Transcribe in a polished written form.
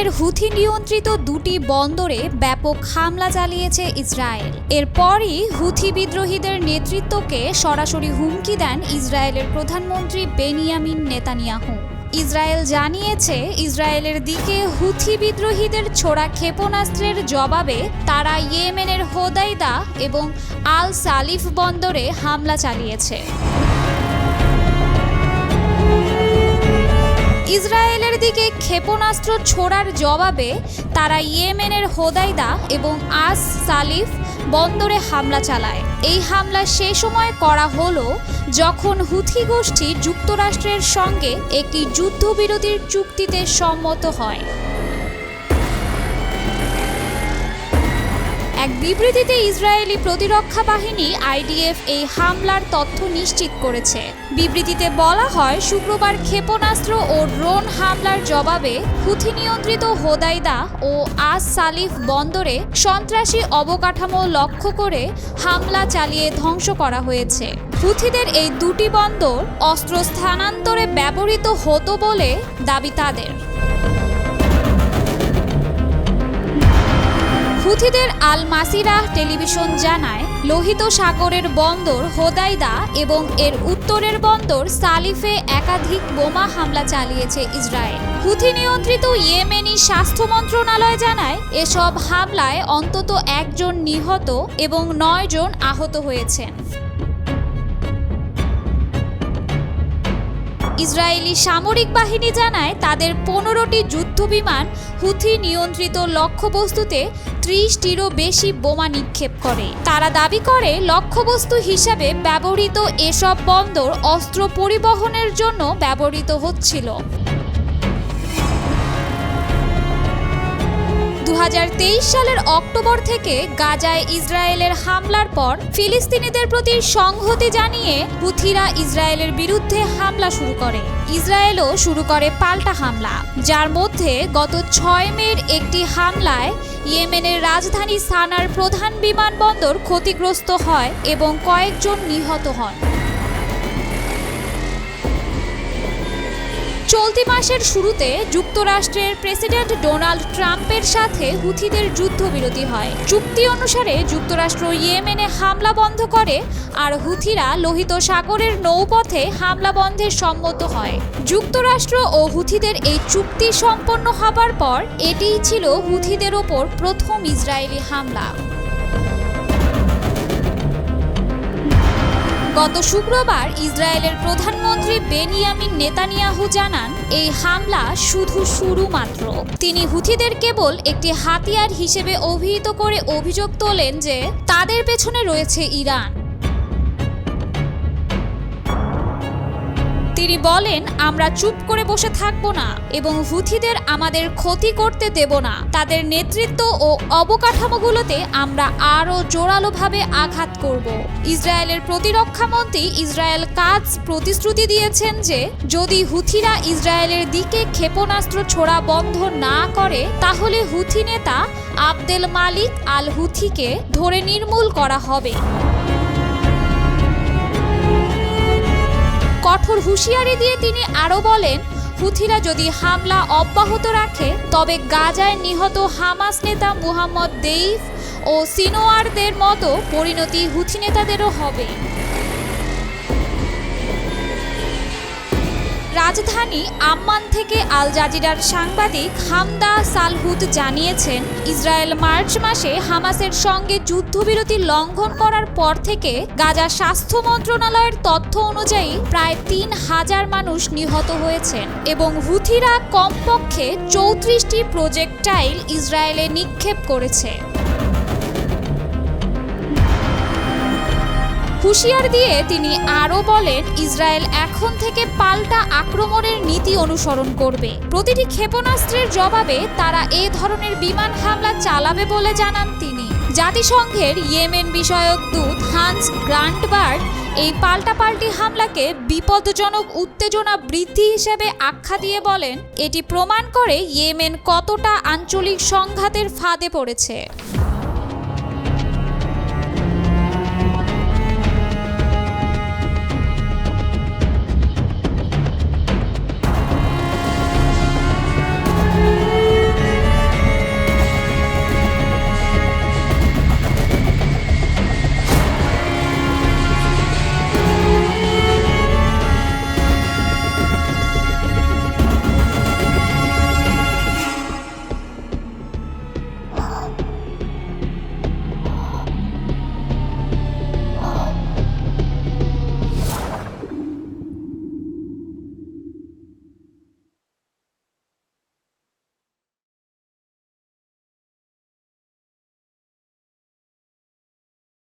ইয়েমেনের হুথি নিয়ন্ত্রিত দুটি বন্দরে ব্যাপক হামলা চালিয়েছে ইসরায়েল। এরপরই হুথি বিদ্রোহীদের নেতৃত্বকে সরাসরি হুমকি দেন ইসরায়েলের প্রধানমন্ত্রী বেনিয়ামিন নেতানিয়াহু। ইসরায়েল জানিয়েছে, ইসরায়েলের দিকে হুথি বিদ্রোহীদের ছোড়া ক্ষেপণাস্ত্রের জবাবে তারা ইয়েমেনের হোদাইদা এবং আল সালিফ বন্দরে হামলা চালিয়েছে। ইসরায়েলের দিকে ক্ষেপণাস্ত্র ছোড়ার জবাবে তারা ইয়েমেনের হোদাইদা এবং আস সালিফ বন্দরে হামলা চালায়। এই হামলা সে সময় করা হলো যখন হুথি গোষ্ঠী যুক্তরাষ্ট্রের সঙ্গে একটি যুদ্ধবিরতির চুক্তিতে সম্মত হয়। এক বিবৃতিতে ইসরায়েলি প্রতিরক্ষা বাহিনী আইডিএফ এই হামলার তথ্য নিশ্চিত করেছে। বিবৃতিতে বলা হয়, শুক্রবার ক্ষেপণাস্ত্র ও ড্রোন হামলার জবাবে হুথি নিয়ন্ত্রিত হোদাইদা ও আস সালিফ বন্দরে সন্ত্রাসী অবকাঠামো লক্ষ্য করে হামলা চালিয়ে ধ্বংস করা হয়েছে। হুথিদের এই দুটি বন্দর অস্ত্র স্থানান্তরে ব্যবহৃত হতো বলে দাবি তাদের। হুথিদের আল মাসিরাহ টেলিভিশন জানায়, লোহিত সাগরের বন্দর হোদাইদা এবং এর উত্তরের বন্দর সালিফে একাধিক বোমা হামলা চালিয়েছে ইসরায়েল। হুথি নিয়ন্ত্রিত ইয়েমেনি স্বাস্থ্য মন্ত্রণালয় জানায়, এসব হামলায় অন্তত 1 জন নিহত এবং 9 জন আহত হয়েছেন। ইসরায়েলি সামরিক বাহিনী জানায়, তাদের 15টি যুদ্ধবিমান হুথি নিয়ন্ত্রিত লক্ষ্যবস্তুতে 30টিরও বেশি বোমা নিক্ষেপ করে। তারা দাবি করে, লক্ষ্যবস্তু হিসাবে ব্যবহৃত এসব বন্দর অস্ত্র পরিবহনের জন্য ব্যবহৃত হচ্ছিল। 2023 সালের অক্টোবর থেকে গাজায় ইসরায়েলের হামলার পর ফিলিস্তিনিদের প্রতি সংহতি জানিয়ে হুথিরা ইসরায়েলের বিরুদ্ধে হামলা শুরু করে। ইসরায়েলও শুরু করে পাল্টা হামলা, যার মধ্যে গত 6 মের একটি হামলায় ইয়েমেনের রাজধানী সানার প্রধান বিমানবন্দর ক্ষতিগ্রস্ত হয় এবং কয়েকজন নিহত হন। চলতি মাসের শুরুতে যুক্তরাষ্ট্রের প্রেসিডেন্ট ডোনাল্ড ট্রাম্পের সাথে হুথিদের যুদ্ধবিরতি হয়। চুক্তি অনুসারে যুক্তরাষ্ট্র ইয়েমেনে হামলা বন্ধ করে আর হুথিরা লোহিত সাগরের নৌপথে হামলা বন্ধে সম্মত হয়। যুক্তরাষ্ট্র ও হুথিদের এই চুক্তি সম্পন্ন হবার পর এটিই ছিল হুথিদের ওপর প্রথম ইসরায়েলি হামলা। গত শুক্রবার ইসরায়েলের প্রধানমন্ত্রী বেনিয়ামিন নেতানিয়াহু জানান, এই হামলা শুধু শুরু মাত্র। তিনি হুথিদের কেবল একটি হাতিয়ার হিসেবে অভিহিত করে অভিযোগ তোলেন যে তাদের পেছনে রয়েছে ইরান। তিনি বলেন, আমরা চুপ করে বসে থাকব না এবং হুথিদের আমাদের ক্ষতি করতে দেব না। তাদের নেতৃত্ব ও অবকাঠামোগুলোতে আমরা আরও জোরালোভাবে আঘাত করব। ইসরায়েলের প্রতিরক্ষা মন্ত্রী ইসরায়েল কাজ প্রতিশ্রুতি দিয়েছেন যে যদি হুথিরা ইসরায়েলের দিকে ক্ষেপণাস্ত্র ছোড়া বন্ধ না করে তাহলে হুথি নেতা আবদেল মালিক আল হুথিকে ধরে নির্মূল করা হবে। কঠোর হুঁশিয়ারি দিয়ে তিনি আরও বলেন, হুথিরা যদি হামলা অব্যাহত রাখে তবে গাজায় নিহত হামাস নেতা মুহাম্মদ দেইফ ও সিনোয়ারদের মতো পরিণতি হুথি নেতাদেরও হবে। রাজধানী আম্মান থেকে আল জাজিরার সাংবাদিক হামদা সালহুদ জানিয়েছেন, ইসরায়েল মার্চ মাসে হামাসের সঙ্গে যুদ্ধবিরতি লঙ্ঘন করার পর থেকে গাজা স্বাস্থ্য মন্ত্রণালয়ের তথ্য অনুযায়ী প্রায় 3000 মানুষ নিহত হয়েছেন এবং হুথিরা কমপক্ষে 34টি প্রজেক্টাইল ইসরায়েলে নিক্ষেপ করেছে। হুঁশিয়ার দিয়ে তিনি আরও বলেন, ইসরায়েল এখন থেকে পাল্টা আক্রমণের নীতি অনুসরণ করবে। প্রতিটি ক্ষেপণাস্ত্রের জবাবে তারা এ ধরনের বিমান হামলা চালাবে বলে জানান তিনি। জাতিসংঘের ইয়েমেন বিষয়ক দূত হান্স গ্রান্টবার্গ এই পাল্টাপাল্টি হামলাকে বিপজ্জনক উত্তেজনা বৃদ্ধি হিসেবে আখ্যা দিয়ে বলেন, এটি প্রমাণ করে ইয়েমেন কতটা আঞ্চলিক সংঘাতের ফাঁদে পড়েছে।